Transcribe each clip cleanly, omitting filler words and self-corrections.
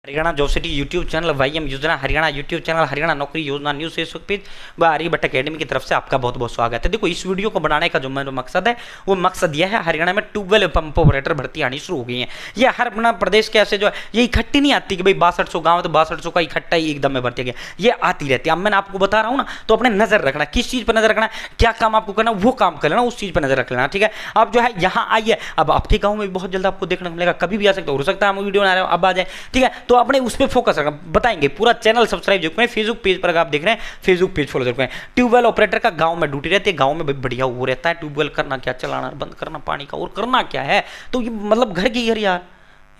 Haryana job city YouTube channel, YM योजना Haryana YouTube channel, Haryana नौकरी योजना न्यूज़ फेसबुक पेज व आर्यभट्ट अकेडमी की तरफ से आपका बहुत बहुत स्वागत है। देखो, इस वीडियो को बनाने का जो मेरा मकसद है वो मकसद यह है, हरियाणा में ट्यूबवेल पंप ऑपरेटर भर्ती आनी शुरू हो गई है। ये हर अपना प्रदेश के ऐसे जो है ये इकट्ठी नहीं आती कि भाई 6200 गाँव है तो 6200 का इकट्ठा ही एकदम में भर्ती गया, ये आती रहती है। अब मैंने आपको बता रहा हूँ ना, तो अपने नजर रखना, किस चीज़ पर नजर रखना, क्या काम आपको करना वो काम कर लेना, उस चीज़ पर नजर रख लेना, ठीक है। अब जो है यहाँ आइए, अब आपके गाँव में बहुत जल्द आपको देखने को मिलेगा, कभी भी आ सकता हो सकता है हम वीडियो बना रहे हो अब आ जाए, ठीक है। तो अपने उस पर फोकस बताएंगे, पूरा चैनल सब्सक्राइब जरूर करें, फेसबुक पेज पर आप देख रहे हैं फेसबुक पेज फॉलो जरूर करें। ट्यूबवेल ऑपरेटर का गांव में ड्यूटी रहती है, गांव में बढ़िया वो रहता है, ट्यूबवेल करना क्या, चलाना बंद करना पानी का और करना क्या है, तो ये मतलब घर की घर यार,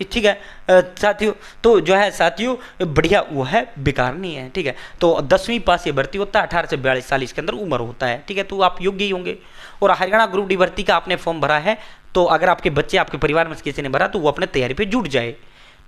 ठीक है साथियों। तो जो है साथियों बढ़िया वो है, बेकार नहीं है, ठीक है। तो 10वीं पास ये भर्ती होता है, 18 से 42 साल इसके अंदर उम्र होता है, ठीक है। तो आप योग्य ही होंगे। और हरियाणा ग्रुप डी भर्ती का आपने फॉर्म भरा है, तो अगर आपके बच्चे आपके परिवार में किसी ने भरा तो वो अपने तैयारी पे जुट जाए,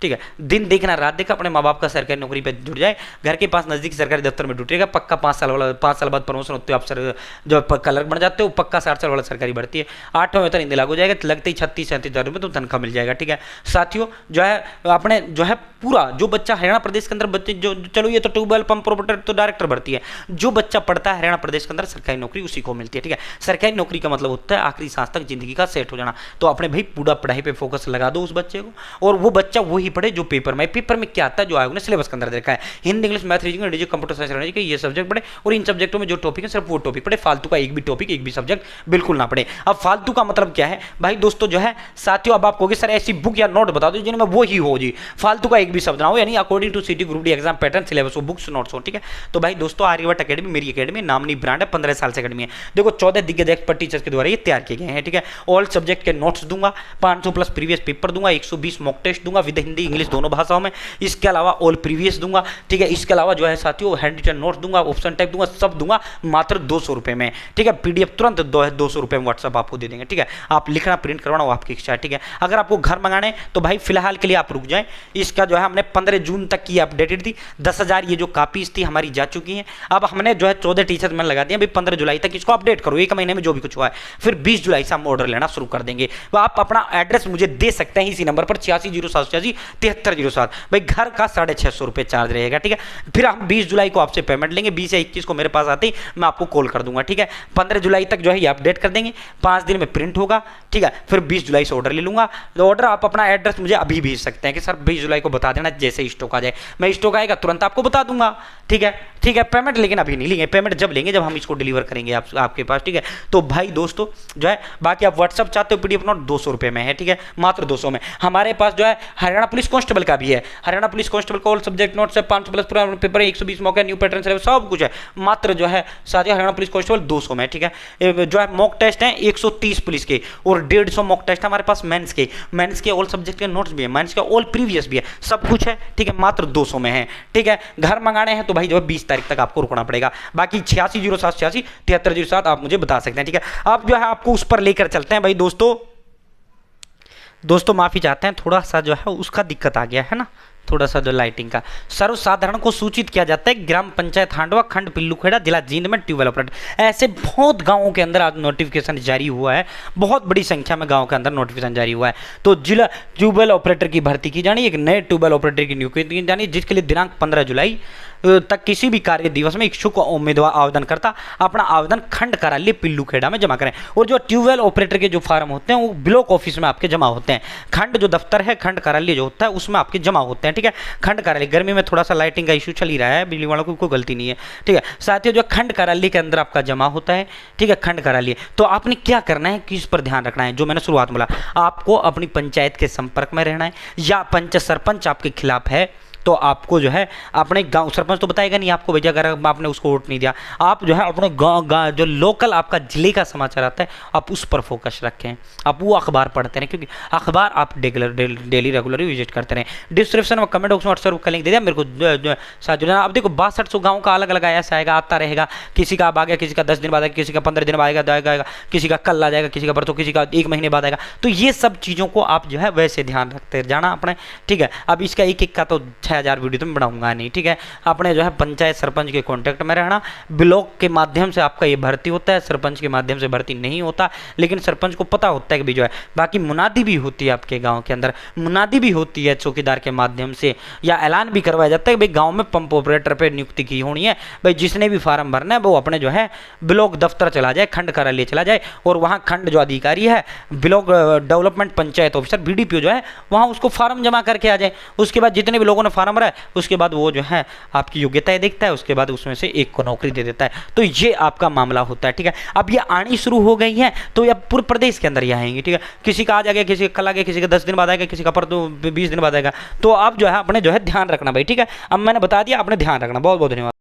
ठीक है। दिन देखना रात देखा, अपने माँ बाप का सरकारी नौकरी पे जुड़ जाए, घर के पास नजदीक सरकारी दफ्तर में जुटेगा, पक्का 5 साल बाद प्रमोशन होते हो आप सर, जो क्लर्क बन जाते हो, पक्का 60 साल वाला सरकारी भर्ती है, 8वें वेतन हिंदी लागू हो जाएगा, लगते ही 36-37 हज़ार रुपये तो तनख्वाह मिल जाएगा, ठीक है। साथियों जो है अपने जो है पूरा जो बच्चा हरियाणा प्रदेश के अंदर बच्चे जो, चलो ये तो ट्यूबवेल पंप ऑपरेटर तो डायरेक्टर भर्ती है, जो बच्चा पढ़ता है हरियाणा प्रदेश के अंदर सरकारी नौकरी उसी को मिलती है, ठीक है। सरकारी नौकरी का मतलब होता है आखिरी सांस तक जिंदगी का सेट हो जाना। तो अपने भाई पूरा पढ़ाई पे फोकस लगा दो उस बच्चे को, और वो बच्चा वही पढ़े जो पेपर में क्या आता है, जो आयोग ने सिलेबस के अंदर देखा है, Hindi English math reasoning digital computer science के ये सब्जेक्ट पढ़े, और इन सब्जेक्टों में जो टॉपिक है सिर्फ वो टॉपिक पढ़े, फालतू का एक भी टॉपिक एक भी सब्जेक्ट बिल्कुल ना पढ़े। अब फालतू का मतलब क्या है भाई दोस्तों, जो है साथियों अब आप कहोगे सर ऐसी बुक या नोट बता दो जिनमें वो ही हो जी, फालतू का एक भी शब्द ना हो, यानी according to city group D exam pattern syllabus हो, बुक्स नोट्स हो, ठीक है। तो भाई दोस्तों आर्यभट्ट अकेडमी मेरी अकेडमी, नामनी ब्रांड है, 15 साल से अकेडमी है। देखो 14 दिग्गज एक्सपर्ट टीचर्स के द्वारा ये तैयार किए गए हैं, ठीक है। ऑल सब्जेक्ट के नोट्स दूंगा, 500 प्लस प्रीवियस पेपर दूंगा, 120 मॉक टेस्ट दूंगा विद हिंदी इंग्लिश दोनों भाषाओं में, इसके अलावा ऑल प्रीवियस दूंगा, ठीक है। इसके अलावा जो है साथियों हैंड रिटन नोट दूंगा, ऑप्शन टाइप दूंगा, सब दूंगा मात्र 200 रुपए में, ठीक है। पीडीएफ तुरंत 200 रुपए में व्हाट्सअप आपको दे देंगे, ठीक है। आप लिखना प्रिंट करवाना वो आपकी इच्छा है, ठीक है। अगर आपको घर मंगाने तो भाई फिलहाल के लिए आप रुक जाएं, इसका जो है हमने 15 जून तक की अपडेटेड थी, 10,000 ये जो कापीज थी हमारी जा चुकी हैं। अब हमने जो है 14 टीचर में लगा दिया, भाई 15 जुलाई तक इसको अपडेट करो, एक महीने में जो भी कुछ हुआ है, फिर 20 जुलाई से हम ऑर्डर लेना शुरू कर देंगे। तो आप अपना एड्रेस मुझे दे सकते हैं इसी नंबर पर 8607867307, भाई घर का 650 रुपये चार्ज रहेगा, ठीक है। फिर हम 20 जुलाई को आपसे पेमेंट लेंगे, 20 या 21 को मेरे पास आते ही मैं आपको कॉल कर दूंगा, ठीक है। 15 जुलाई तक जो है ये अपडेट कर देंगे, 5 दिन में प्रिंट होगा, ठीक है। फिर 20 जुलाई से ऑर्डर ले लूंगा। तो ऑर्डर आप अपना एड्रेस मुझे अभी भेज सकते हैं कि सर 20 जुलाई को बता देना, जैसे ही स्टॉक आ जाए, मैं स्टॉक आएगा तुरंत आपको बता दूंगा, ठीक है, ठीक है। पेमेंट लेकिन अभी नहीं लेंगे, पेमेंट जब लेंगे जब हम इसको डिलीवर करेंगे आपके पास, ठीक है। तो भाई दोस्तों जो है बाकी आप व्हाट्सअप चाहते हो पीडीएफ नोट 200 रुपये में है, ठीक है, मात्र 200 में। हमारे पास जो है हरियाणा पुलिस कांस्टेबल का भी है, हरियाणा पुलिस कांस्टेबल का ऑल सब्जेक्ट नोट्स है, 500 प्लस पेपर, 120 मॉक है, न्यू पैटर्न सिलेबस सब कुछ है, मात्र जो है साथियों हरियाणा पुलिस कांस्टेबल 200 में, ठीक है। जो है मॉक टेस्ट है 130 पुलिस के, और 150 मॉक टेस्ट है हमारे पास मेंस के ऑल सब्जेक्ट के नोट्स भी है, मेंस के ऑल प्रीवियस भी है, सब कुछ है, ठीक है, मात्र 200 में है, ठीक है। घर मंगाने हैं तो भाई जो है 20 तारीख तक आपको रुकना पड़ेगा, बाकी 8607867307 आप मुझे बता सकते हैं, ठीक है। अब जो है आपको उस पर लेकर चलते हैं भाई दोस्तों माफी चाहते हैं, थोड़ा सा जो है उसका दिक्कत आ गया है ना, थोड़ा सा जो लाइटिंग का। सर्वसाधारण को सूचित किया जाता है ग्राम पंचायत हांडवा खंड पिल्लूखेड़ा जिला जींद में ट्यूबवेल ऑपरेटर, ऐसे बहुत गांवों के अंदर आज नोटिफिकेशन जारी हुआ है, बहुत बड़ी संख्या में गांव के अंदर नोटिफिकेशन जारी हुआ है। तो जिला ट्यूबवेल ऑपरेटर की भर्ती की जानी, एक नए ट्यूबवेल ऑपरेटर की नियुक्ति की जानी, जिसके लिए दिनांक 15 जुलाई तक किसी भी कार्य दिवस में इच्छुक उम्मीदवार आवेदन करता अपना आवेदन खंड कार्यालय पिल्लूखेड़ा में जमा करें। और जो ट्यूबवेल ऑपरेटर के जो फार्म होते हैं वो ब्लॉक ऑफिस में आपके जमा होते हैं, खंड जो दफ्तर है खंड कार्यालय जो होता है उसमें आपके जमा होते हैं, ठीक है। खंड कार्यालय, गर्मी में थोड़ा सा लाइटिंग का इशू चल ही रहा है, बिजली वालों की कोई गलती नहीं है, ठीक है। साथियों जो खंड कार्यालय के अंदर आपका जमा होता है, ठीक है, खंड कार्यालय। तो आपने क्या करना है, किस पर ध्यान रखना है, जो मैंने शुरुआत में बोला, आपको अपनी पंचायत के संपर्क में रहना है, या पंच सरपंच आपके खिलाफ है तो आपको जो है अपने गांव, सरपंच तो बताएगा नहीं आपको भैया अगर आपने उसको वोट नहीं दिया, आप जो है अपने गांव जो लोकल आपका जिले का समाचार आता है आप उस पर फोकस रखें, आप वो अखबार पढ़ते रहें, क्योंकि अखबार आप डेली रेगुलरली विजिट करते रहें। डिस्क्रिप्शन में कमेंट बॉक्स में व्हाट्सएप का लिंक दे दिया मेरे को साथ जुड़ना। अब देखो 6200 गाँव का अलग अलग ऐसा आएगा, आता रहेगा, किसी का अब आ गया, किसी का 10 दिन बाद आएगा, किसी का 15 दिन बाद आएगा, किसी का कल आ जाएगा, किसी का परसों, किसी का 1 महीने बाद आएगा। तो ये सब चीज़ों को आप जो है वैसे ध्यान रखते जाना अपने, ठीक है। अब इसका एक एक का तो 6000 वीडियो तो मैं बनाऊंगा नहीं, ठीक है। अपने जो है पंचायत सरपंच के कांटेक्ट में रहना। ब्लॉक के माध्यम से आपका ये भर्ती होता है, सरपंच के माध्यम से भर्ती नहीं होता, लेकिन सरपंच को पता होता है कि भी जो है। बाकी मुनादी भी होती है आपके गाँव के अंदर, मुनादी भी होती है चौकीदार के माध्यम से, या ऐलान भी करवाया जाता है कि भाई गाँव में पंप ऑपरेटर पर नियुक्ति की होनी है, भाई जिसने भी फार्म भरना है वो अपने जो है ब्लॉक दफ्तर चला जाए, खंड कार्यालय चला जाए, और वहाँ खंड जो अधिकारी है, block development panchayat officer BDPO जो है, वहाँ उसको फार्म जमा करके आ जाए। उसके बाद जितने भी लोगों ने फार्म भरा है, उसके बाद वो जो है आपकी योग्यताएं देखता है, उसके बाद उसमें से एक को नौकरी दे देता है। तो ये आपका मामला होता है, ठीक है। अब ये आनी शुरू हो गई है, तो ये पूरे प्रदेश के अंदर ये आएंगी, ठीक है। किसी का आज आ गया, किसी का कल आ गया, किसी का 10 दिन बाद आएगा, किसी का पर 20 दिन बाद आएगा। तो आप जो है अपने जो है ध्यान रखना भाई, ठीक है। अब मैंने बता दिया, अपने ध्यान रखना। बहुत बहुत धन्यवाद।